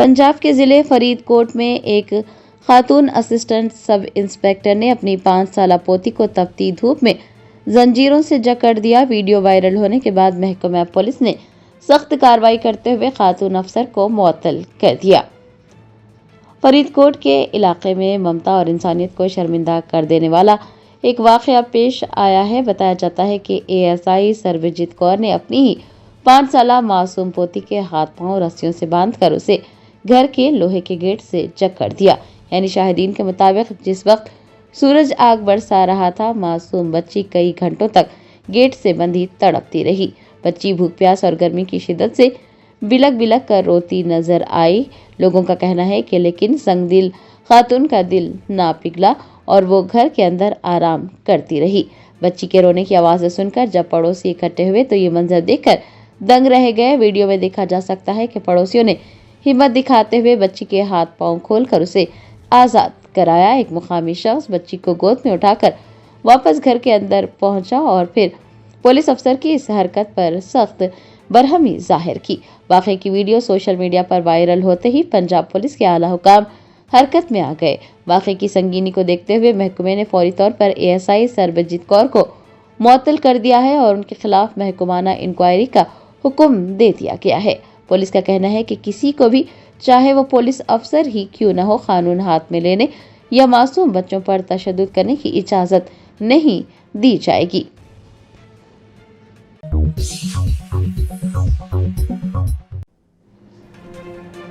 पंजाब के ज़िले फरीदकोट में एक खातून असिस्टेंट सब इंस्पेक्टर ने अपनी 5 साला पोती को तपती धूप में जंजीरों से जकड़ दिया। वीडियो वायरल होने के बाद महकमा पुलिस ने सख्त कार्रवाई करते हुए खातून अफसर को मुअत्तल कर दिया। फरीदकोट के इलाके में ममता और इंसानियत को शर्मिंदा कर देने वाला एक वाक़या पेश आया है। बताया जाता है कि एएसआई सर्वजीत कौर ने अपनी ही 5 साला मासूम पोती के हाथ पांव रस्सियों से बांधकर उसे घर के लोहे के गेट से जकड़ दिया। यानी शाहिदीन के मुताबिक जिस वक्त सूरज आग बरसा रहा था, मासूम बच्ची कई घंटों तक गेट से बंधी तड़पती रही। बच्ची भूख प्यास और गर्मी की शिद्दत से बिलक बिलक कर रोती नजर आई। लोगों का कहना है कि लेकिन संगदिल खातून का दिल ना पिघला और वो घर के अंदर आराम करती रही। बच्ची के रोने की आवाज़ें सुनकर जब पड़ोसी इकट्ठे हुए तो ये मंजर देखकर दंग रह गए। वीडियो में देखा जा सकता है कि पड़ोसियों ने हिम्मत दिखाते हुए बच्ची के हाथ पांव खोलकर उसे आज़ाद कराया। एक मुकामी शख्स बच्ची को गोद में उठाकर वापस घर के अंदर पहुंचा और फिर पुलिस अफसर की इस हरकत पर सख्त बरहमी जाहिर की। वाक़े की वीडियो सोशल मीडिया पर वायरल होते ही पंजाब पुलिस के आला हुकाम हरकत में आ गए। वाक़े की संगीनी को देखते हुए महकमे ने फौरी तौर पर एएसआई सर्वजीत कौर को मुअत्तल कर दिया है और उनके खिलाफ महकमाना इंक्वायरी का हुक्म दे दिया गया है। पुलिस का कहना है कि किसी को भी, चाहे वो पुलिस अफसर ही क्यों न हो, कानून हाथ में लेने या मासूम बच्चों पर तशद्दुद करने की इजाज़त नहीं दी जाएगी।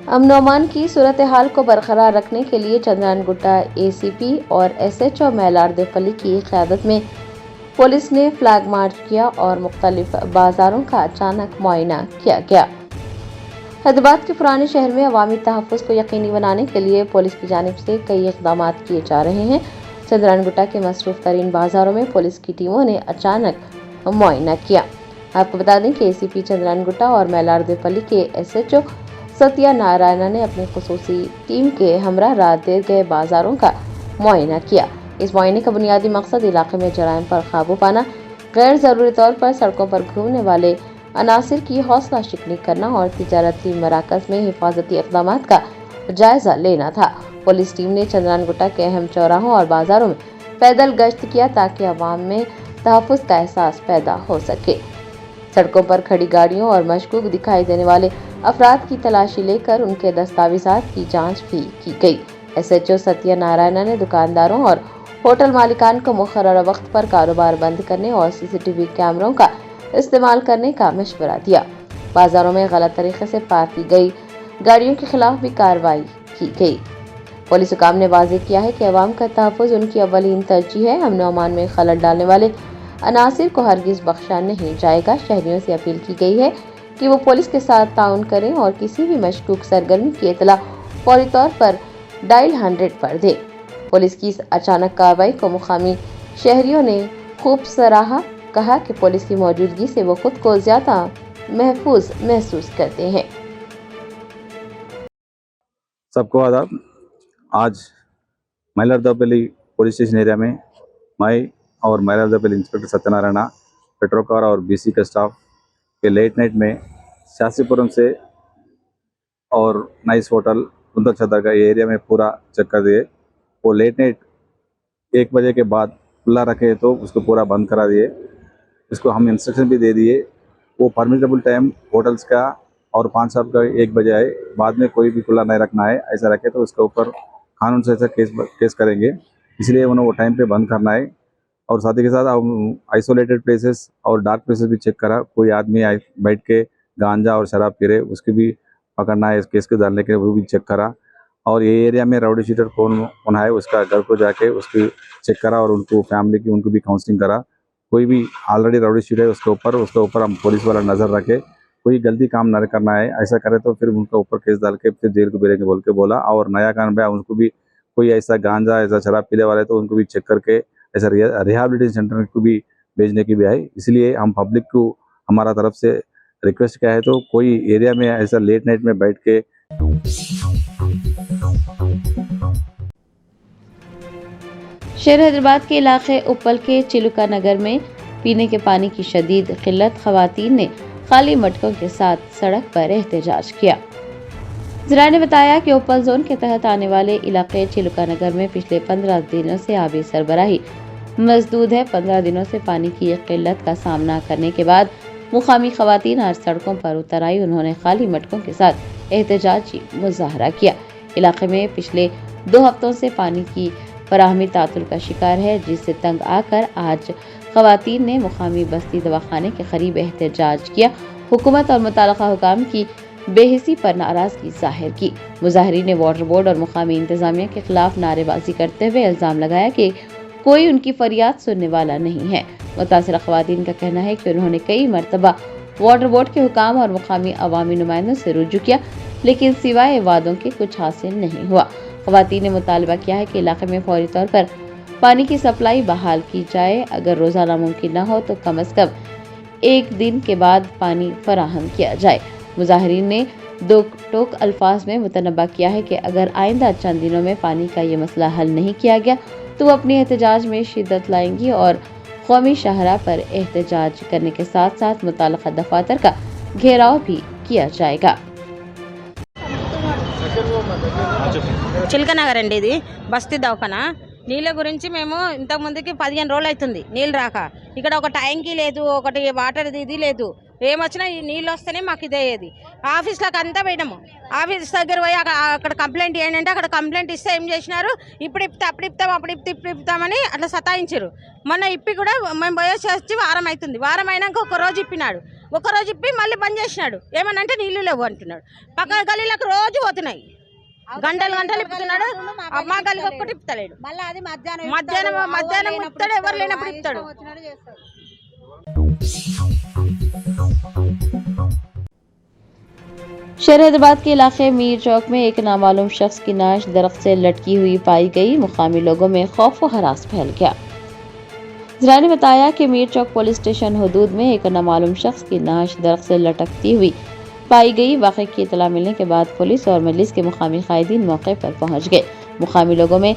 अमन अमान की सूरत हाल को बरकरार रखने के लिए चंद्रानगुट्टा एसीपी और एसएचओ मैलार देफली की क़यादत में पुलिस ने फ्लैग मार्च किया और मुख्तलिफ बाजारों का अचानक मुआयना किया गया। हैदराबाद के पुराने शहर में अवामी तहफ़्फ़ुज़ को यकीनी बनाने के लिए पुलिस की जानिब से कई इक़दाम किए जा रहे हैं। चंद्रानगुट्टा के मसरूफ़ तरीन बाज़ारों में पुलिस की टीमों ने अचानक मुआयना किया। आपको बता दें कि एसीपी चंद्रानगुट्टा और मैलार देफली के एसएचओ सत्या नारायणा ने अपनी खुसूसी टीम के हमरा रात देर गए बाज़ारों का मुआयना किया। इस मुआयने का बुनियादी मकसद इलाके में जराइम पर काबू पाना, गैर ज़रूरी तौर पर सड़कों पर घूमने वाले अनासिर की हौसला शिकनी करना और तिजारती मराकज़ में हिफाजती इक़दाम का जायज़ा लेना था। पुलिस टीम ने चंद्रानगुट्टा के अहम चौराहों और बाज़ारों में पैदल गश्त किया ताकि अवाम में तहफ़्फ़ुज़ का एहसास पैदा हो सके। सड़कों पर खड़ी गाड़ियों और मशकूक दिखाई देने वाले अफराद की तलाशी लेकर उनके दस्तावेज़ात की जांच भी की गई। एसएचओ सत्या नारायणा ने दुकानदारों और होटल मालिकान को मुकर्रर वक्त पर कारोबार बंद करने और सीसीटीवी कैमरों का इस्तेमाल करने का मशवरा दिया। बाजारों में गलत तरीके से पार्क की गई गाड़ियों के खिलाफ भी कार्रवाई की गई। पुलिस हुकाम ने वाज़ेह किया है कि अवाम का तहफ़्फ़ुज़ उनकी अव्वलीन तरजीह है। अमन अमान में खलल डालने वाले अनासिर को हरगिज़ बख्शा नहीं जाएगा। शहरियों से अपील की गई है कि वो पुलिस के साथ ताउन करें और किसी भी मशकूक सरगर्मी की इत्तला फौरी तौर पर डायल 100 पर दें। पुलिस की इस अचानक कार्रवाई को मुकामी शहरियों ने खूब सराहा। कहा कि पुलिस की मौजूदगी से वो खुद को ज्यादा महफूज महसूस करते हैं। सबको आदाब। आज मैलारदेपल्ली पुलिस स्टेशन एरिया में मैं और मैलारदेपल्ली इंस्पेक्टर सत्यनारायण, पेट्रोल कार और बीसी का स्टाफ के लेट नाइट में शासीपुरम से और नाइस होटल सुंदर छतर का एरिया में पूरा चेक कर दिए। वो लेट नाइट 1 बजे के बाद खुला रखे तो उसको पूरा बंद करा दिए। इसको हम इंस्ट्रक्शन भी दे दिए। वो परमिटेबल टाइम होटल्स का और 5 साहब का 1 बजे आए, बाद में कोई भी खुला नहीं रखना है। ऐसा रखे तो उसके ऊपर कानून से ऐसा केस करेंगे, इसलिए उन्हें वो टाइम पे बंद करना है। और साथ ही के साथ हम आइसोलेटेड प्लेसेस और डार्क प्लेसेस भी चेक करा। कोई आदमी बैठ के गांजा और शराब पी रहे, उसकी भी पकड़ना है, इस केस को डालने के वो भी चेक करा। और ये एरिया में राउडी शीटर कौन है उसका घर को जाके उसकी चेक करा और उनको फैमिली की उनको भी काउंसलिंग करा। कोई भी ऑलरेडी राउडी शीटर है उसके ऊपर हम पुलिस वाला नज़र रखे, कोई गलती काम न करना है। ऐसा करे तो फिर उनके ऊपर केस डाल के फिर जेल को भेजेंगे बोल के बोला। और नया कानून है उनको भी कोई ऐसा गांजा ऐसा शराब पीने वाले तो उनको भी चेक करके ऐसा रिहैबिलिटेशन सेंटर को भी भेजने की भी है। इसलिए हम पब्लिक को हमारा तरफ से रिक्वेस्ट किया है, तो कोई एरिया में ऐसा लेट नाइट में बैठ के शहर हैदराबाद के इलाके उप्पल के चिलुका नगर में पीने के पानी की शदीद किल्लत, खवातीन ने खाली मटकों के साथ सड़क पर एहतजाज किया। जरा ने बताया कि ओपल जोन के तहत आने वाले इलाके चिलुका नगर में पिछले 15 दिनों से आबी सरबराही मजदूद है। 15 दिनों से पानी की किल्लत का सामना करने के बाद मुकामी खवातीन आज सड़कों पर उतर आई। उन्होंने खाली मटकों के साथ एहतजाजी मुजाहरा किया। इलाके में पिछले 2 हफ्तों से पानी की फराहमी तातुल का शिकार है, जिससे तंग आकर आज खवातीन ने मुकामी बस्ती दवाखाने के करीब एहतजाज किया। हुकूमत और मुताल्लिका हुकाम की बेहिसी पर नाराजगी जाहिर की। मुजाहिरीन ने वाटर बोर्ड और मुकामी इंतजामिया के खिलाफ नारेबाजी करते हुए इल्जाम लगाया कि कोई उनकी फरियाद सुनने वाला नहीं है। मुतासिरा खवातीन का कहना है कि उन्होंने कई मरतबा वाटर बोर्ड के हुकाम और मुकामी अवामी नुमाइंदों से रुजू किया, लेकिन सिवाय वादों के कुछ हासिल नहीं हुआ। खवातीन ने मुतालबा किया है कि इलाके में फौरी तौर पर पानी की सप्लाई बहाल की जाए। अगर रोजाना मुमकिन न हो तो कम अज कम 1 दिन के बाद पानी फराहम किया जाए। मुजाहिरीन ने 2 टोक अल्फाज में मुतनबा किया है कि अगर आइंदा चंद दिनों में पानी का ये मसला हल नहीं किया गया तो वो अपने एहतजाज में शिद्दत लाएंगी और कौमी शाहरा पर एहतजाज करने के साथ साथ मुताल्लिका दफातर का घेराव भी किया जाएगा। చిలకనగర్ అండి, ఇది బస్తీ దవాఖానా. నీళ్ళ గురించి మేము ఇంతకు ముందుకి 15 రోజులు అవుతుంది నీళ్ళు రాక. ఇక్కడ ఒక ట్యాంకీ లేదు, ఒకటి వాటర్ ఇది లేదు. ఏమొచ్చినా ఈ నీళ్ళు వస్తేనే మాకు ఇదేది. ఆఫీస్లకు అంతా పోయినాము. ఆఫీస్ దగ్గర పోయి అక్కడ కంప్లైంట్ ఏంటంటే అక్కడ కంప్లైంట్ ఇస్తే ఏం చేసినారు, ఇప్పుడు ఇప్పిస్తాం అప్పుడు ఇప్పిస్తామని అట్లా సతాయించారు. మొన్న ఇప్పి కూడా మేము పోయేసి వచ్చి వారం అవుతుంది. వారం అయినాక ఒక రోజు ఇప్పినాడు. ఒక రోజు ఇప్పి మళ్ళీ బంద్ చేసినాడు. ఏమనంటే నీళ్ళు లేవు అంటున్నాడు. పక్క గలీలకు రోజు పోతున్నాయి. గంటలు ఇప్పుతున్నాడు. మా గల్లీకి ఒక్కటి ఇప్పుతలేడు. మధ్యాహ్నం ఇప్పుతాడు, ఎవరు లేనప్పుడు ఇప్పుతాడు. शहर हैदराबाद के इलाके मीर चौक में एक नामालूम शख्स की नाश दरख्त से लटकी हुई पाई गई। मुकामी लोगों में खौफ व हरास फैल गया। जरा ने बताया कि मीर चौक पुलिस स्टेशन हदूद में एक नामालूम शख्स की नाश दरख्त से लटकती हुई पाई गई। वाक़े की इतला मिलने के बाद पुलिस और मजलिस के मुकामी कायदीन मौके पर पहुंच गए। मुकामी लोगों में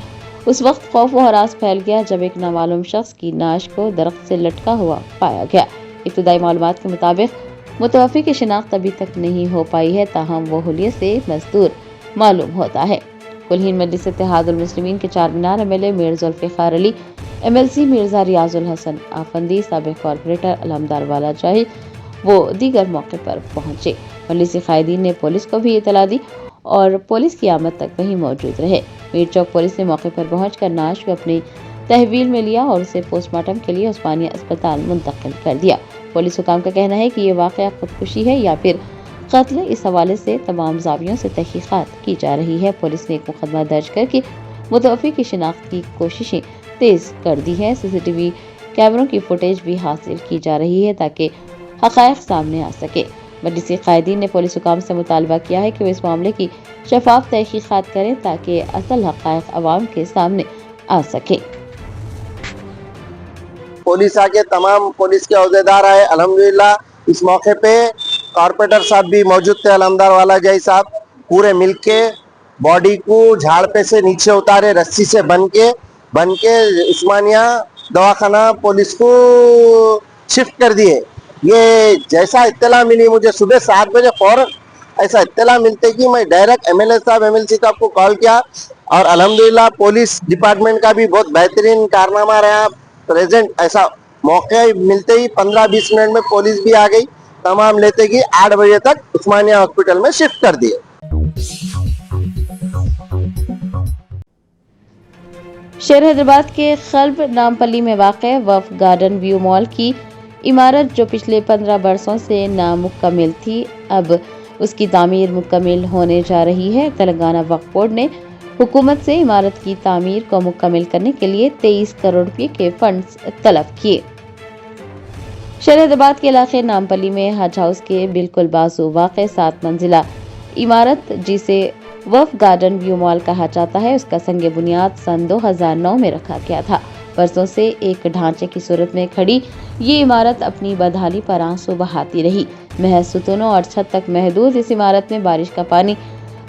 उस वक्त खौफ व हरास फैल गया जब एक नामालूम शख्स की नाश को दरख्त से लटका हुआ पाया गया। इब्तदाई मालूमात के मुताबिक मुतवफ़ी की शिनाख्त अभी तक नहीं हो पाई है, ताहम वो हुलिये से मजदूर मालूम होता है। कुलहीन मजलिस इत्तेहादुल मुस्लिमीन के 4 मीनार एमएलए मीर जुल्फ़िकार अली, एमएलसी मिर्जा रियाजुल हसन आफंदी, साबिक़ कॉर्पोरेटर अलमदार वाला जाहिद वो दीगर मौके पर पहुंचे। मजलिसी कायदीन ने पुलिस को भी इतला दी और पुलिस की आमद तक वहीं मौजूद रहे। मीर चौक पुलिस ने मौके पर पहुंचकर नाश को अपनी तहवील में लिया और उसे पोस्टमार्टम के लिए उस्मानिया अस्पताल मुंतकिल कर दिया। पुलिस हुकाम का कहना है कि ये वाक़या खुदकुशी है या फिर कत्ल, इस हवाले से तमाम ज़ावियों से तहकीक़ात की जा रही है। पुलिस ने एक मुकदमा दर्ज करके मुतवफ़ी की शिनाख्त की कोशिशें तेज़ कर दी है। सीसीटीवी कैमरों की फुटेज भी हासिल की जा रही है ताकि हक़ाइक़ सामने आ सके। मजलिसी कायदीन ने पुलिस हुकाम से मुतालबा किया है कि वे इस मामले की शफाफ तहकीक़ात करें ताकि असल हक़ाइक़ अवाम के सामने आ सके। पुलिस आके तमाम पुलिस के अहदेदार आए। अल्हम्दुलिल्लाह इस मौके पे कॉर्पोरेटर साहब भी मौजूद थे, अलमदार वाला जाई साहब, पूरे मिलके बॉडी को झाड़ पे से नीचे उतारे, रस्सी से बन के उस्मानिया दवाखाना पुलिस को शिफ्ट कर दिए। ये जैसा इत्तला मिली मुझे सुबह 7 बजे फौरन ऐसा इत्तला मिलते कि मैं डायरेक्ट एमएलए साहब एमएलसी साहब को कॉल किया और अल्हम्दुलिल्लाह पुलिस डिपार्टमेंट का भी बहुत बेहतरीन कारनामा रहा। प्रेजेंट ऐसा मौके मिलते ही 15-20 मिनट में पुलिस भी आ गई, तमाम लेते कि 8 बजे तक उस्मानिया हॉस्पिटल में शिफ्ट कर दिए। शहर हैदराबाद के खल्ब नामपल्ली में वाक़े वफ गार्डन व्यू मॉल की इमारत जो पिछले 15 बरसों से नामुकम्मल थी, अब उसकी तामीर मुकम्मल होने जा रही है। तेलंगाना वक्फ बोर्ड ने हुकूमत से इमारत की तामीर को मुकम्मल करने के लिए 23 करोड़ रुपए के फंड्स तलब किए। शहर हैदराबाद के इलाके नामपल्ली में हज हाउस के बिल्कुल बाजू वाक़े 7 मंजिला इमारत जिसे वफ गार्डन व्यू मॉल कहा जाता है, उसका संगे बुनियाद सन 2009 में रखा गया था। बरसों से एक ढांचे की सूरत में खड़ी ये इमारत अपनी बदहाली पर आंसू बहाती रही। महज सुतूनों और छत तक महदूद इस इमारत में बारिश का पानी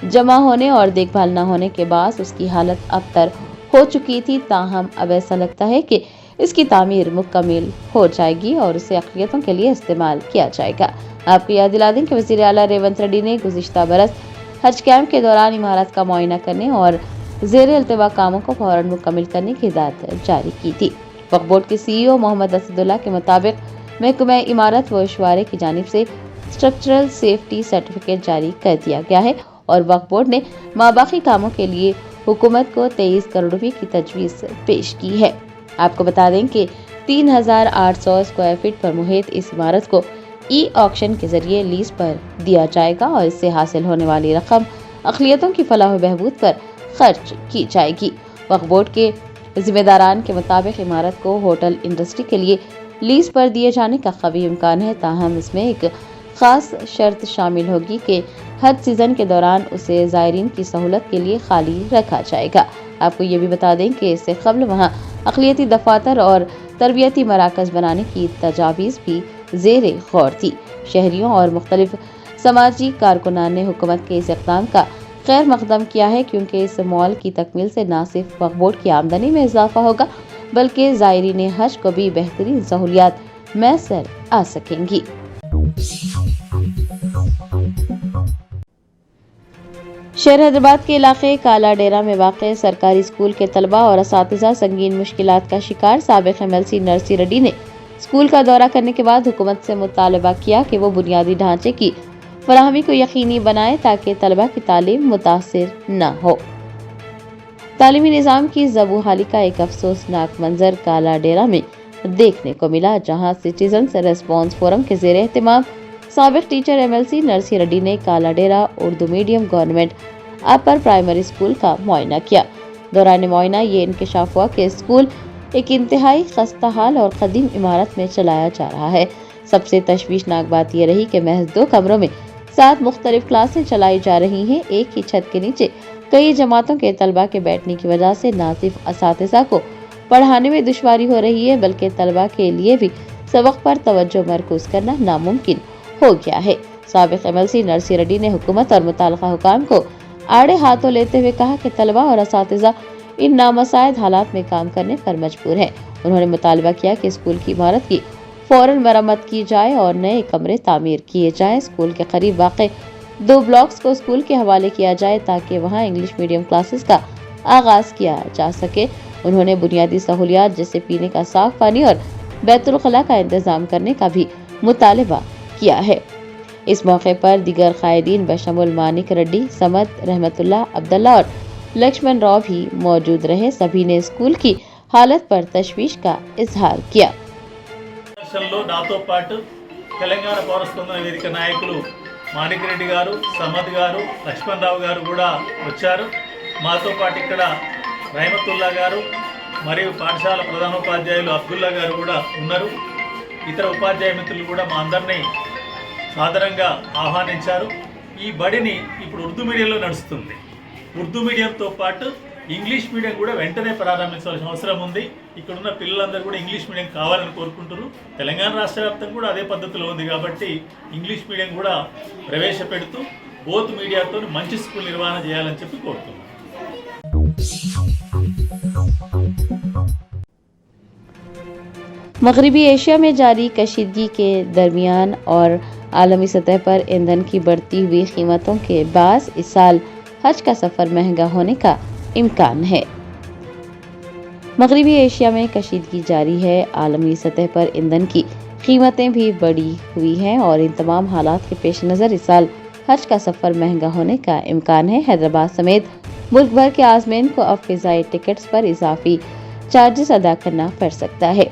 जमा होने और देखभाल न होने के बाद उसकी हालत अबतर हो चुकी थी। ताहम अब ऐसा लगता है कि इसकी तामीर मुकम्मल हो जाएगी और उसे अक़लियतों के लिए इस्तेमाल किया जाएगा। आपको याद दिला दें कि वज़ीर आला रेवंत रेड्डी ने गुज़िश्ता बरस हज कैंप के दौरान इमारत का मुआयना करने और ज़ेर इल्तिवा कामों को फौरन मुकम्मल करने की हिदायत जारी की थी। वक्फ बोर्ड के CEO मोहम्मद असदुल्ला के मुताबिक महकमा इमारत व इशवारे की जानिब से स्ट्रक्चरल सेफ्टी सर्टिफिकेट जारी कर दिया गया है और वक्फ बोर्ड ने माबाकी कामों के लिए हुकूमत को 23 करोड़ रुपए की तजवीज़ पेश की है। आपको बता दें कि 3800 स्क्वायर फीट पर मुहित इस इमारत को ऑक्शन के जरिए लीज पर दिया जाएगा और इससे हासिल होने वाली रकम अक़लियतों की फलाह व बहबूद पर खर्च की जाएगी। वक्फ बोर्ड के जिम्मेदारान के मुताबिक इमारत को होटल इंडस्ट्री के लिए लीज पर दिए जाने का कवी इम्कान है, ताहम इसमें एक खास शर्त शामिल होगी कि हज सीजन के दौरान उसे ज़ायरीन की सहूलत के लिए खाली रखा जाएगा। आपको ये भी बता दें कि इससे कबल वहाँ अक़लियती दफातर और तरबियती मराकज़ बनाने की तजावीज़ भी ज़ेर गौर थी। शहरियों और मुख्तलिफ समाजी कारकुनान ने हुकूमत के इस इक़दाम का खैर मकदम किया है, क्योंकि इस मॉल की तकमील से न सिर्फ वक्फ बोर्ड की आमदनी में इजाफा होगा बल्कि ज़ायरीन हज को भी बेहतरीन सहूलियात मैसर आ सकेंगी। शहर हैदराबाद के इलाके काला डेरा में वाक़ सरकारी स्कूल के तलबा और असातिज़ा संगीन मुश्किलात का शिकार। साबिक़ MLC नरसी रेड्डी ने स्कूल का दौरा करने के बाद हुकूमत से मुतालबा किया कि वो बुनियादी ढांचे की फराहमी को यकीनी बनाए ताकि तलबा की तालीम मुतासिर न हो। तालीमी निज़ाम की ज़बूहाली का एक अफसोसनाक मंजर काला डेरा में देखने को मिला, जहां सिटीजन्स रेस्पॉन्स फोरम के ज़ेर एहतिमाम साबिक़ टीचर MLC नरसी रेड्डी ने Kala Dera Urdu medium government upper primary school का मुआयना किया। दौरान मुआयना ये इंकशाफ हुआ कि स्कूल एक इंतहाई खस्ता हाल और कदीम इमारत में चलाया जा रहा है। सबसे तशवीशनाक बात यह रही कि महज 2 कमरों में 7 मुख्तलिफ क्लासें चलाई जा रही हैं। एक ही छत के नीचे कई जमातों के तलबा के बैठने की वजह से न सिर्फ असातिज़ा को पढ़ाने में दुश्वारी हो रही है बल्कि तलबा के लिए भी सबक पर तवज्जो मरकूज करना नामुमकिन हो गया है। साबिक़ MLC नरसी रेड्डी ने हुकूमत और मुताल्लिक़ा हुकाम को आड़े हाथों लेते हुए कहा कि तलबा और असातिज़ा इन नामसाइद हालात में काम करने पर मजबूर हैं। उन्होंने मुतालबा किया कि स्कूल की इमारत की फौरन मरम्मत की जाए और नए कमरे तामीर किए जाएं। स्कूल के करीब वाक़े 2 ब्लॉक्स को स्कूल के हवाले किया जाए ताकि वहां इंग्लिश मीडियम क्लासेस का आगाज किया जा सके। उन्होंने बुनियादी सहूलियात जैसे पीने का साफ पानी और बैतुल खला का इंतजाम करने का भी मुतालबा किया है। इस मौके पर दीगर कायदीन बशमुल मानिक रेड्डी, समद, रहमतुल्लाह, अब्दुल्ला और लक्ष्मण राव भी मौजूद रहे। सभी ने स्कूल की हालत पर तशवीश का इजहार किया। నాతో పాటు తెలంగాణ పౌర స్పందన వేదిక నాయకులు మాణిక్ రెడ్డి గారు, సమద్ గారు, లక్ష్మణ్ రావు గారు కూడా వచ్చారు. మాతో పాటు ఇక్కడ రహమతుల్లా గారు మరియు పాఠశాల ప్రధానోపాధ్యాయులు అబ్దుల్లా గారు కూడా ఉన్నారు. ఇతర ఉపాధ్యాయ మిత్రులు కూడా మా అందరినీ సాదరంగా ఆహ్వానించారు. ఈ బడిని ఇప్పుడు ఉర్దూ మీడియంలో నడుస్తుంది. ఉర్దూ మీడియంతో పాటు ఇంగ్లీష్ మీడియం కూడా వెంటనే ప్రారంభించాల్సిన అవసరం ఉంది. ఇక్కడున్న పిల్లలందరూ కూడా ఇంగ్లీష్ మీడియం కావాలని కోరుకుంటున్నారు. తెలంగాణ రాష్ట్ర వ్యాప్తంగా కూడా అదే పద్ధతిలో ఉంది కాబట్టి ఇంగ్లీష్ మీడియం కూడా ప్రవేశపెడుతూ బోత్ మీడియాతో మంచి స్కూల్ నిర్వహణ చేయాలని చెప్పి కోరుతున్నాను. मगरबी एशिया में जारी कशीदगी के दरमियान और आलमी सतह पर ईंधन की बढ़ती हुई कीमतों के बायस इस साल हज का सफ़र महंगा होने का इम्कान है। मगरबी एशिया में कशीदगी जारी है। आलमी सतह पर ईंधन की कीमतें भी बढ़ी हुई हैं और इन तमाम हालात के पेश नज़र इस साल हज का सफ़र महंगा होने का इम्कान है। हैदराबाद समेत मुल्क भर के आज़मीन को अब फ़िज़ाई टिकट्स पर इजाफी चार्जेस अदा करना पड़ सकता है।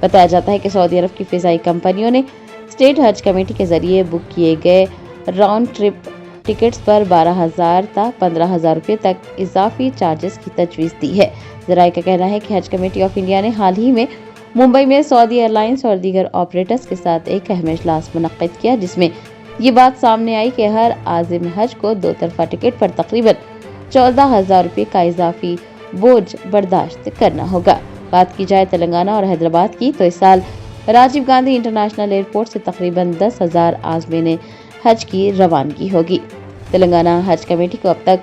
बताया जाता है कि सऊदी अरब की फ़िज़ाई कंपनियों ने स्टेट हज कमेटी के ज़रिए बुक किए गए राउंड ट्रिप टिकट्स पर 12,000 था 15,000 रुपये तक इजाफी चार्जेस की तजवीज़ दी है। ज़राए का कहना है कि हज कमेटी ऑफ इंडिया ने हाल ही में मुंबई में सऊदी एयरलाइंस और दीगर ऑपरेटर्स के साथ एक अहम इजलास मुनक्किद किया, जिसमें ये बात सामने आई कि हर आज़िम हज को 2 तरफ़ा टिकट पर तकरीबन 14,000 रुपये का इजाफी बोझ बर्दाश्त करना होगा। बात की जाए तेलंगाना और हैदराबाद की तो इस साल राजीव गांधी इंटरनेशनल एयरपोर्ट से तकरीबन 10,000 आज़मीन हज की रवानगी होगी। तेलंगाना हज कमेटी को अब तक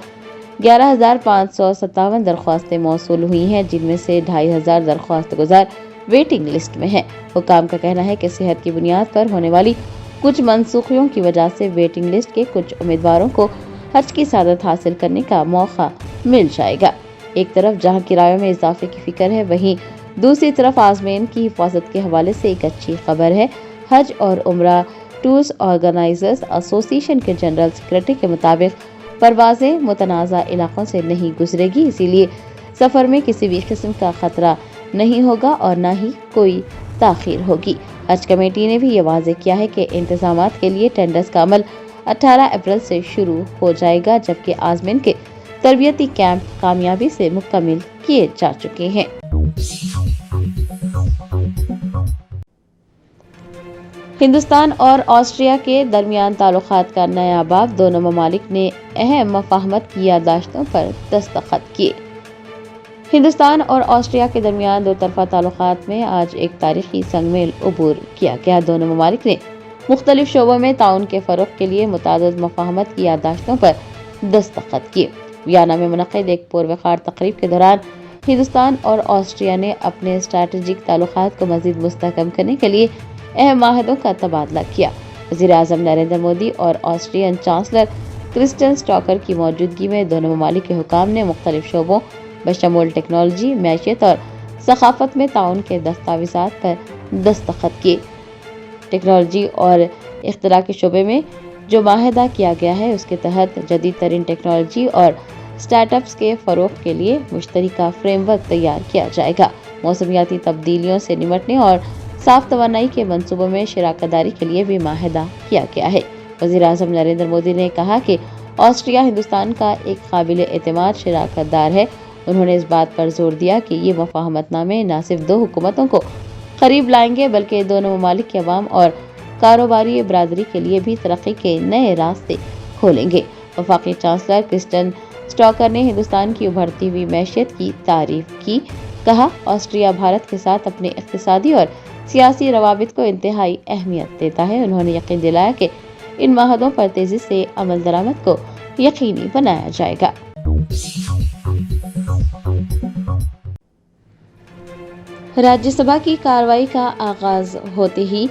11,557 दरख्वास्तें मौसूल हुई हैं, जिनमें से 2,500 दरख्वास्त गुजार वेटिंग लिस्ट में हैं। हुकाम का कहना है कि सेहत की बुनियाद पर होने वाली कुछ मनसूखियों की वजह से वेटिंग लिस्ट के कुछ उम्मीदवारों को हज की सादत हासिल करने का मौका मिल जाएगा। एक तरफ जहां किरायों में इजाफे की फिक्र है, वहीं दूसरी तरफ आज़मीन की हिफाजत के हवाले से एक अच्छी खबर है। हज और उम्रा टूर्स ऑर्गेनाइजर्स एसोसिएशन के जनरल सेक्रेटरी के मुताबिक परवाजें मुतनाज़ा इलाकों से नहीं गुजरेगी, इसीलिए सफर में किसी भी किस्म का खतरा नहीं होगा और न ही कोई ताखीर होगी। हज कमेटी ने भी ये वाज़ेह किया है कि इंतजामात के लिए टेंडर्स का अमल 18 अप्रैल से शुरू हो जाएगा, जबकि आज़मीन के तरबियती कैंप कामयाबी से मुकम्मल किए जा चुके हैं। हिंदुस्तान और ऑस्ट्रिया के दरमियान ताल्लुकात का नया बाब, दोनों ममालिक ने अहम मफाहमत की याददाश्तों पर दस्तखत किए। हिंदुस्तान और ऑस्ट्रिया के दरमियान दो तरफा ताल्लुकात में आज एक तारीखी संगमेल उबूर किया गया। दोनों ममालिक ने मुख्तलिफ शोबों में ताउन के फरोग के लिए मुतादिद मफाहमत की याददाश्तों पर दस्तखत किए। वियना में मुनक़िद एक पुरवक़ार तक़रीब के दौरान हिंदुस्तान और ऑस्ट्रिया ने अपने स्ट्रैटेजिक ताल्लुकात को मज़ीद मुस्तहकम करने के लिए अहम माहदों का तबादला किया। वज़ीर-ए-आज़म नरेंद्र मोदी और ऑस्ट्रियन चांसलर क्रिस्टियन स्टॉकर की मौजूदगी में दोनों ममालिक के हुकाम ने मुख्तलिफ शोबों बशमूल टेक्नोलॉजी, मैशियत और सखाफत में ताउन के दस्तावेज़ात पर दस्तखत किए। टेक्नोलॉजी और इख्तिरा के शोबे में जो माहिदा किया गया है, उसके तहत जदीद तरीन टेक्नोलॉजी और स्टार्टअप्स के फ़रोग़ के लिए मुश्तरका फ्रेमवर्क तैयार किया जाएगा। मौसमियाती तब्दीलियों से निमटने और साफ तवानाई के मंसूबों में शराकतदारी के लिए भी माहिदा किया गया है। वज़ीर-ए-आज़म नरेंद्र मोदी ने कहा कि ऑस्ट्रिया हिंदुस्तान का एक काबिल एतमाद शराकतदार है। उन्होंने इस बात पर जोर दिया कि ये मुफ़ाहमतनामे न सिर्फ दो हुकूमतों को करीब लाएंगे, बल्कि दोनों ममालिक के अवाम और कारोबारी बरादरी के लिए भी तरक्की के नए रास्ते खोलेंगे। वफाकी चांसलर क्रिस्टियन स्टॉकर ने हिंदुस्तान की उभरती हुई मैशियत की तारीफ की। कहा, ऑस्ट्रिया भारत के साथ अपने इक़्तिसादी और सियासी रवाबित को इंतहाई अहमियत देता है। उन्होंने यकीन दिलाया कि इन माहदों पर तेजी से अमल दरामद को यकीनी बनाया जाएगा। राज्यसभा की कार्रवाई का आगाज होते ही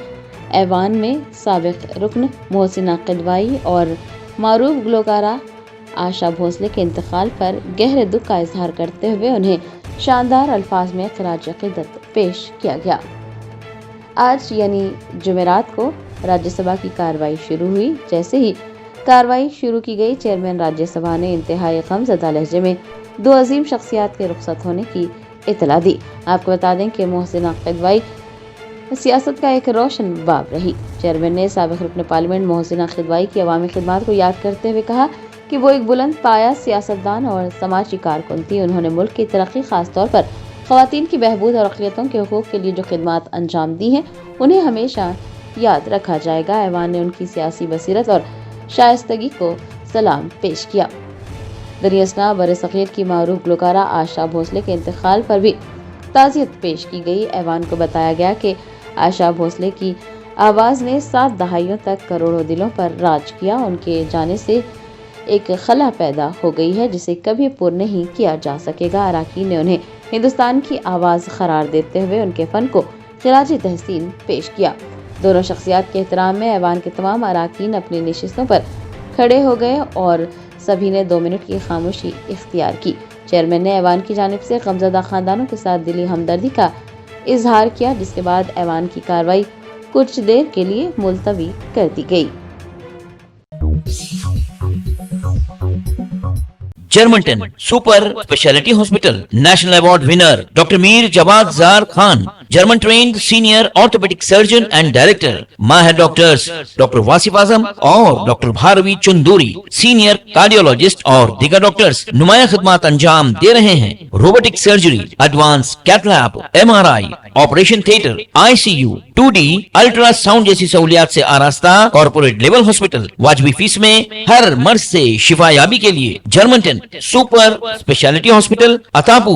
ऐवान में साबिक रुकन मोहसिना किदवाई और मारूफ गुलकारा आशा भोसले के इंतकाल पर गहरे दुख का इजहार करते हुए उन्हें शानदार अल्फाज में खराज अक़ीदत पेश किया गया। आज यानी जुमेरात को राज्यसभा की कार्रवाई शुरू हुई। जैसे ही कार्रवाई शुरू की गई, चेयरमैन राज्यसभा ने इंतहाई गमज़दा लहजे में दो अजीम शख्सियात के रुखसत होने की इतला दी। आपको बता दें कि मोहसिना किदवाई सियासत का एक रोशन बाब रही। चेयरमैन ने साबिक़ रुकन पार्लियामेंट मोहसिना किदवाई की अवामी खिदमत को याद करते हुए कहा कि वो एक बुलंद पाया सियासतदान और समाजी कारकुन थी। उन्होंने मुल्क की तरक्की, खास तौर पर ख़वातीन की बहबूद और अक़लियतों के हुकूक़ के लिए जो खिदमत अंजाम दी हैं, उन्हें हमेशा याद रखा जाएगा। ऐवान ने उनकी सियासी बसीरत और शाइस्तगी को सलाम पेश किया। दरियासना बरसग़ीर की मारूफ गुलकारा आशा भोसले के इंतकाल पर भी ताज़ियत पेश की गई। ऐवान को बताया गया कि आशा भोसले की आवाज़ ने 7 दहाइयों तक करोड़ों दिलों पर राज किया। उनके जाने से एक खला पैदा हो गई है जिसे कभी पुर नहीं किया जा सकेगा। अराकीन ने उन्हें हिंदुस्तान की आवाज़ करार देते हुए उनके फ़न को खिराज तहसीन पेश किया। दोनों शख्सियात के एहतराम में ऐवान के तमाम अराकीन अपनी नशिस्तों पर खड़े हो गए और सभी ने 2 मिनट की खामोशी इख्तियार की। चेयरमैन ने ऐवान की जानिब से गमज़दा ख़ानदानों के साथ दिली हमदर्दी का इजहार किया, जिसके बाद ऐवान की कार्रवाई कुछ देर के लिए मुलतवी कर दी गई। Germantown super speciality hospital national award winner doctor Mir Jawad Zar Khan, German trained senior orthopaedic surgeon and director, माहिर डॉक्टर्स डॉक्टर वासिफ आजम और doctor Bharvi Chanduri, senior cardiologist और दीगर डॉक्टर्स नुमाया खिदमत अंजाम दे रहे हैं। Robotic surgery, advance cath lab, MRI, operation theatre, ICU, 2D ultrasound जैसी सहूलियात से आरास्ता कॉर्पोरेट लेवल हॉस्पिटल। वाजबी फीस में हर मर्ज से शिफायाबी के लिए Germanton super speciality hospital, Attapur,